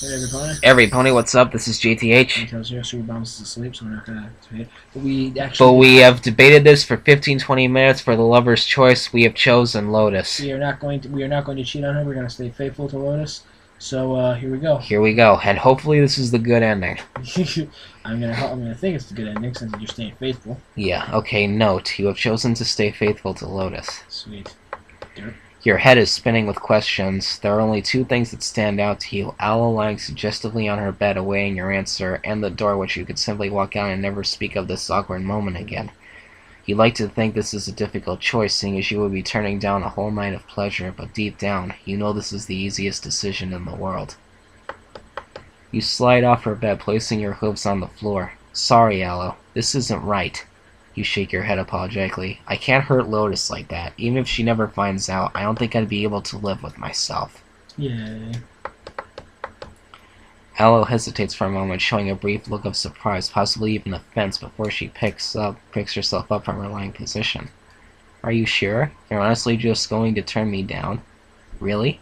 Every pony. Every pony, what's up? This is JTH. Because yesterday bombs is asleep, so we're not gonna debate. But we But actually. we have debated this for 15-20 minutes for the lover's choice. We have chosen Lotus. We are not going to cheat on her. We're gonna stay faithful to Lotus. So here we go. Here we go, and hopefully this is the good ending. I'm gonna think it's the good ending since you're staying faithful. Yeah. Okay. Note: you have chosen to stay faithful to Lotus. Sweet. Your head is spinning with questions. There are only two things that stand out to you: Aloe lying suggestively on her bed awaiting your answer, and the door which you could simply walk out and never speak of this awkward moment again. You like to think this is a difficult choice, seeing as you would be turning down a whole night of pleasure, but deep down, you know this is the easiest decision in the world. You slide off her bed, placing your hooves on the floor. Sorry, Aloe, this isn't right. You shake your head apologetically. I can't hurt Lotus like that. Even if she never finds out, I don't think I'd be able to live with myself. Yay. Aloe hesitates for a moment, showing a brief look of surprise, possibly even offense, before she picks herself up from her lying position. Are you sure? You're honestly just going to turn me down? Really?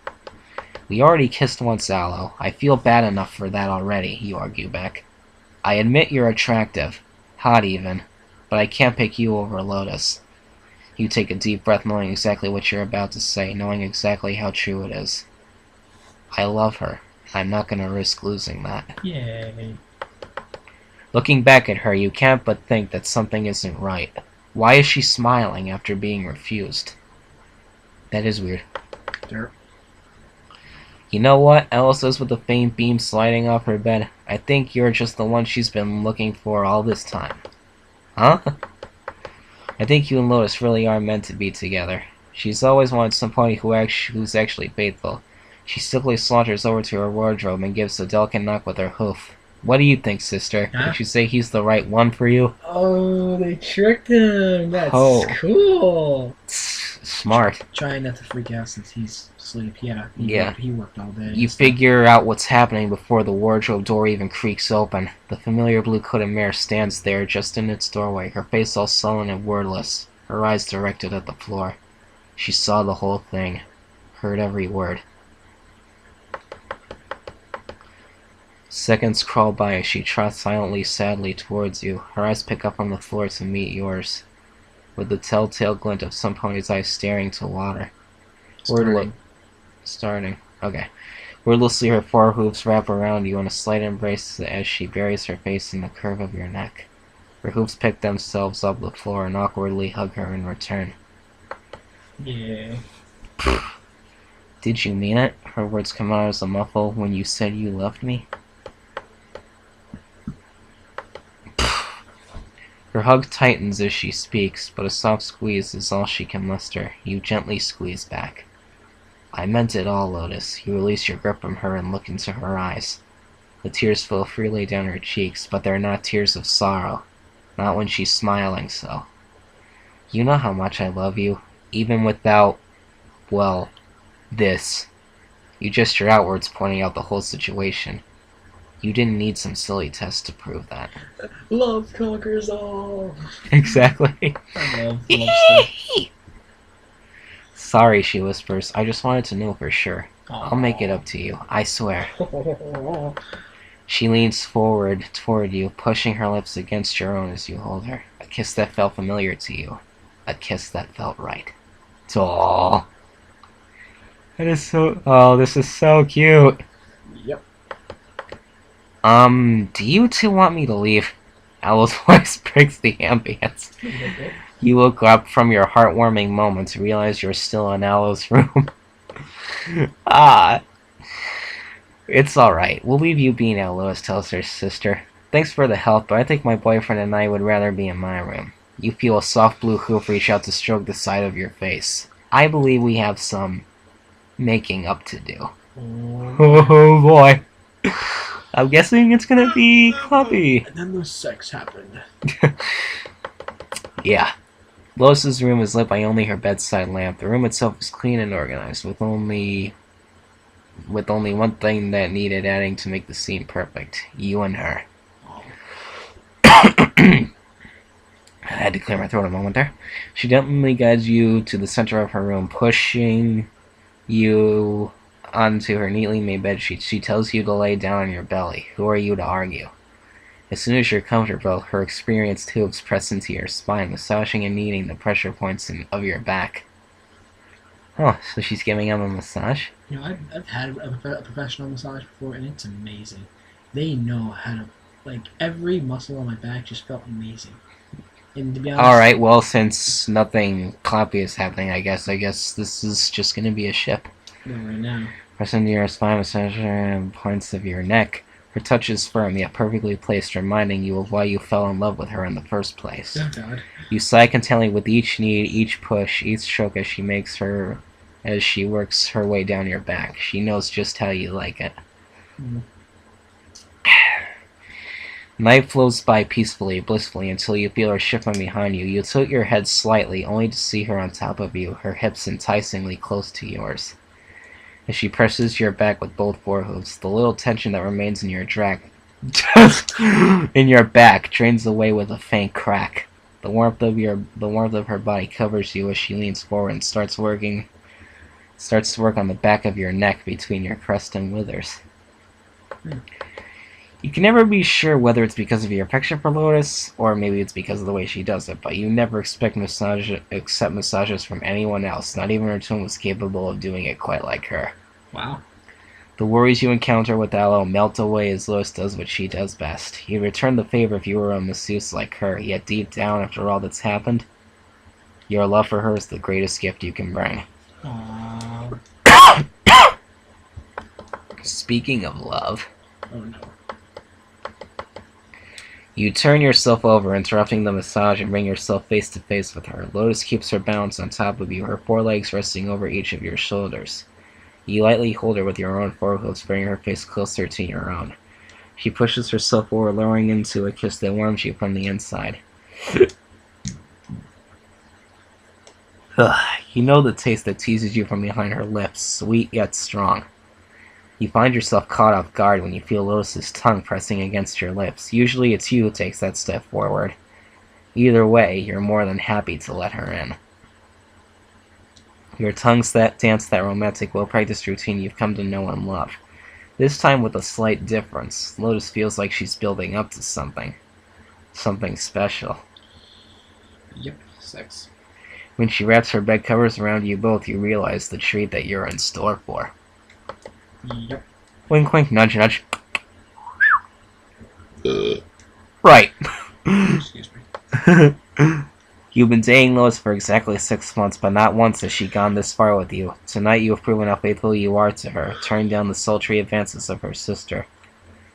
We already kissed once, Aloe. I feel bad enough for that already, you argue back. I admit you're attractive. Hot even. But I can't pick you over Lotus. You take a deep breath, knowing exactly what you're about to say, knowing exactly how true it is. I love her. I'm not going to risk losing that. Yay. Looking back at her, you can't but think that something isn't right. Why is she smiling after being refused? That is weird. Dirt. You know what? Aloe says with a faint beam sliding off her bed. I think you're just the one she's been looking for all this time. Huh? I think you and Lotus really are meant to be together. She's always wanted somebody who's actually faithful. She simply saunters over to her wardrobe and gives a delicate knock with her hoof. What do you think, sister? Huh? Would you say he's the right one for you? Oh, they tricked him. That's Oh. cool. Smart. Trying not to freak out since he's asleep. Yeah. He worked all day. You figure out what's happening before the wardrobe door even creaks open. The familiar blue-coated mare stands there just in its doorway, her face all sullen and wordless, her eyes directed at the floor. She saw the whole thing, heard every word. Seconds crawl by as she trots silently, sadly towards you. Her eyes pick up on the floor to meet yours, with the telltale glint of some pony's eyes staring to water. Starting. Okay. Wordlessly, her forehoofs wrap around you in a slight embrace as she buries her face in the curve of your neck. Her hooves pick themselves up the floor and awkwardly hug her in return. Yeah. Did you mean it? Her words come out as a muffle when you said you loved me. Her hug tightens as she speaks, but a soft squeeze is all she can muster. You gently squeeze back. I meant it all, Lotus. You release your grip from her and look into her eyes. The tears flow freely down her cheeks, but they're not tears of sorrow. Not when she's smiling so. You know how much I love you, even without, well, this. You gesture outwards, pointing out the whole situation. You didn't need some silly test to prove that. Love conquers all. Exactly. I love stuff. Sorry, she whispers. I just wanted to know for sure. Aww. I'll make it up to you. I swear. She leans forward toward you, pushing her lips against your own as you hold her. A kiss that felt familiar to you. A kiss that felt right. Aww. That is so... Oh, this is so cute. Yep. Do you two want me to leave? Aloe's voice breaks the ambience. You look up from your heartwarming moment to realize you're still in Aloe's room. It's alright. We'll leave you be now, Lotus tells her sister. Thanks for the help, but I think my boyfriend and I would rather be in my room. You feel a soft blue hoof reach out to stroke the side of your face. I believe we have some making up to do. Oh boy. I'm guessing it's gonna be clubby. And then the sex happened. Yeah. Lotus's room is lit by only her bedside lamp. The room itself is clean and organized, with only one thing that needed adding to make the scene perfect. You and her. I had to clear my throat a moment there. She gently guides you to the center of her room, pushing you onto her neatly made bedsheet, she tells you to lay down on your belly. Who are you to argue? As soon as you're comfortable, her experienced hooves press into your spine, massaging and kneading the pressure points of your back. Oh, so she's giving him a massage? You know, I've had a professional massage before, and it's amazing. They know how to, like, every muscle on my back just felt amazing. And to be honest, Alright, well, since nothing clappy is happening, I guess this is just gonna be a ship. no, right now. Press into your spine, massaging and points of your neck. Her touch is firm, yet perfectly placed, reminding you of why you fell in love with her in the first place. Oh, God. You sigh contentedly with each knead, each push, each stroke as she works her way down your back. She knows just how you like it. Mm. Night flows by peacefully, blissfully, until you feel her shift from behind you. You tilt your head slightly, only to see her on top of you, her hips enticingly close to yours. As she presses your back with both forehooves, the little tension that remains in your back drains away with a faint crack. The warmth of her body covers you as she leans forward and starts to work on the back of your neck between your crest and withers. You can never be sure whether it's because of your affection for Lotus, or maybe it's because of the way she does it, but you never accept massages from anyone else. Not even her twin was capable of doing it quite like her. Wow. The worries you encounter with Aloe melt away as Lotus does what she does best. You'd return the favor if you were a masseuse like her, yet deep down, after all that's happened, your love for her is the greatest gift you can bring. Aww. Speaking of love... Oh, no. You turn yourself over, interrupting the massage, and bring yourself face to face with her. Lotus keeps her balance on top of you, her forelegs resting over each of your shoulders. You lightly hold her with your own forehooves, bringing her face closer to your own. She pushes herself forward, lowering into a kiss that warms you from the inside. You know the taste that teases you from behind her lips, sweet yet strong. You find yourself caught off guard when you feel Lotus's tongue pressing against your lips. Usually it's you who takes that step forward. Either way, you're more than happy to let her in. Your tongues dance that romantic, well-practiced routine you've come to know and love. This time with a slight difference. Lotus feels like she's building up to something. Something special. Yep, sex. When she wraps her bed covers around you both, you realize the treat that you're in store for. Yep. Wink, wink, nudge, nudge. Right. Excuse me. You've been dating Lois for exactly 6 months, but not once has she gone this far with you. Tonight you have proven how faithful you are to her, turning down the sultry advances of her sister.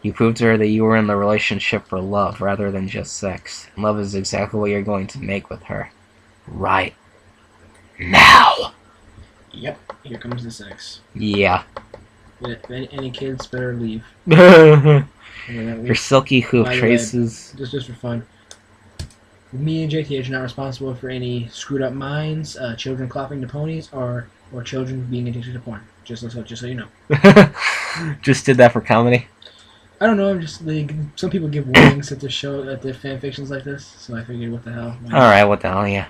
You proved to her that you were in the relationship for love, rather than just sex. And love is exactly what you're going to make with her. Right. Now! Yep, here comes the sex. Yeah. Any kids better leave. Her silky hoof traces... Just for fun. Me and JTH are not responsible for any screwed up minds, children clapping to ponies, or children being addicted to porn. Just so you know. Just did that for comedy? I don't know. I'm just like, some people give warnings at the fan fictions like this, so I figured, what the hell? Alright, what the hell, yeah.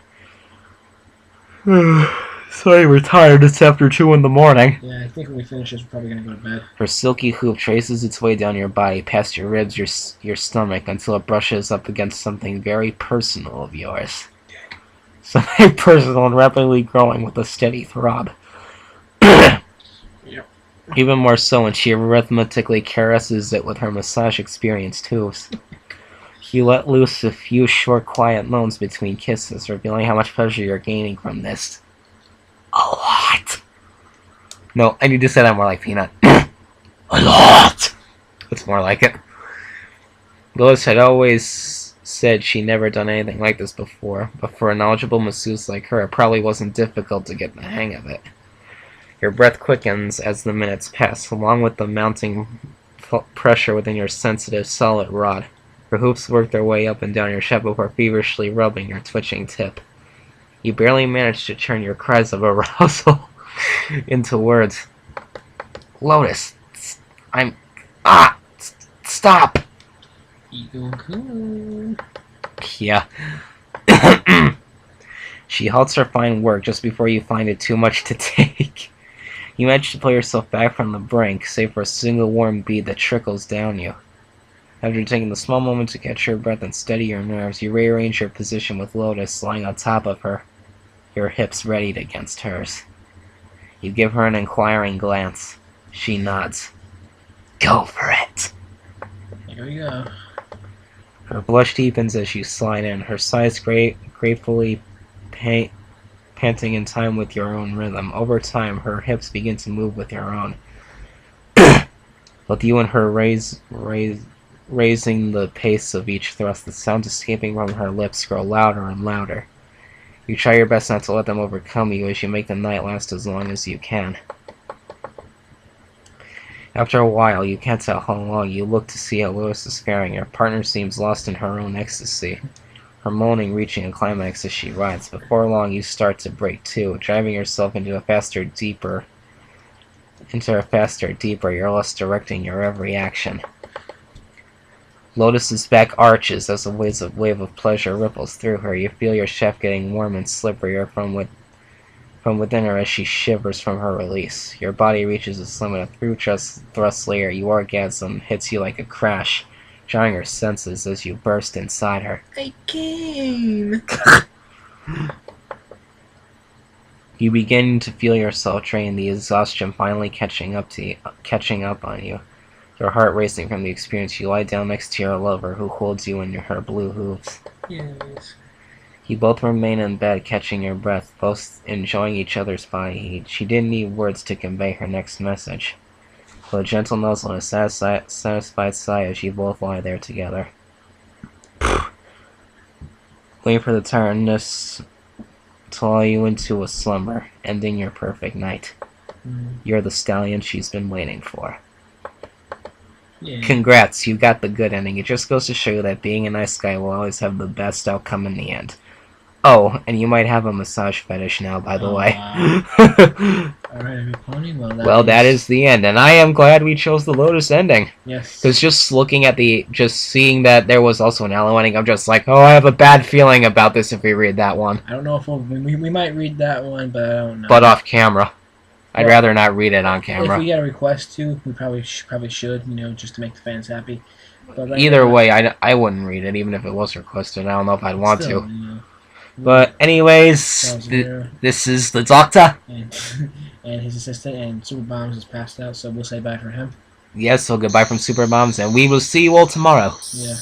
Sorry, we're tired. It's after 2 in the morning. Yeah, I think when we finish this, we're probably gonna go to bed. Her silky hoof traces its way down your body, past your ribs, your stomach, until it brushes up against something very personal of yours. Something personal and rapidly growing with a steady throb. Yep. Even more so when she arithmetically caresses it with her massage-experienced hooves. You let loose a few short, quiet moans between kisses, revealing how much pleasure you're gaining from this. A lot. No, I need to say that more like Peanut. A lot. That's more like it. Lois had always said she'd never done anything like this before, but for a knowledgeable masseuse like her, it probably wasn't difficult to get the hang of it. Your breath quickens as the minutes pass, along with the mounting pressure within your sensitive, solid rod. Her hoops work their way up and down your shaft before feverishly rubbing your twitching tip. You barely manage to turn your cries of arousal into words. Lotus, stop! Ego cool. Yeah. She halts her fine work just before you find it too much to take. You manage to pull yourself back from the brink, save for a single warm bead that trickles down you. After taking the small moment to catch your breath and steady your nerves, you rearrange your position with Lotus lying on top of her, your hips readied against hers. You give her an inquiring glance. She nods. Go for it! Here we go. Her blush deepens as you slide in, her sighs gratefully panting in time with your own rhythm. Over time, her hips begin to move with your own. Both you and her raising the pace of each thrust, the sounds escaping from her lips grow louder and louder. You try your best not to let them overcome you as you make the night last as long as you can. After a while, you can't tell how long, you look to see how Lotus is faring. Your partner seems lost in her own ecstasy, her moaning reaching a climax as she rides. Before long, you start to break too, driving yourself into a faster, deeper, you're lost directing your every action. Lotus's back arches as a wave of pleasure ripples through her. You feel your shaft getting warm and slipperier from within her as she shivers from her release. Your body reaches its limit, a through-thrust layer. You orgasm hits you like a crash, jarring your senses as you burst inside her. I came! You begin to feel yourself drain, the exhaustion finally catching up on you. Your heart racing from the experience, you lie down next to your lover, who holds you in her blue hooves. Yes. You both remain in bed, catching your breath, both enjoying each other's body heat. She didn't need words to convey her next message. With a gentle nuzzle and a satisfied sigh as you both lie there together. Waiting for the tiredness to lull you into a slumber, ending your perfect night. You're the stallion she's been waiting for. Yeah. Congrats, you got the good ending. It just goes to show you that being a nice guy will always have the best outcome in the end. Oh, and you might have a massage fetish now, by the way. Alright, every pony. Well, that is the end, and I am glad we chose the Lotus ending. Yes. Because just looking at seeing that there was also an Aloe ending, I'm just like, oh, I have a bad feeling about this if we read that one. I don't know if we might read that one, but I don't know. But off camera. I'd rather not read it on camera. If we get a request to, we probably should, just to make the fans happy. But either way, I wouldn't read it, even if it was requested. I don't know if I'd want still, to. But anyways, this is the Doctor. And his assistant, and Super Bombs is passed out, so we'll say bye for him. Yes, so goodbye from Super Bombs, and we will see you all tomorrow. Yeah.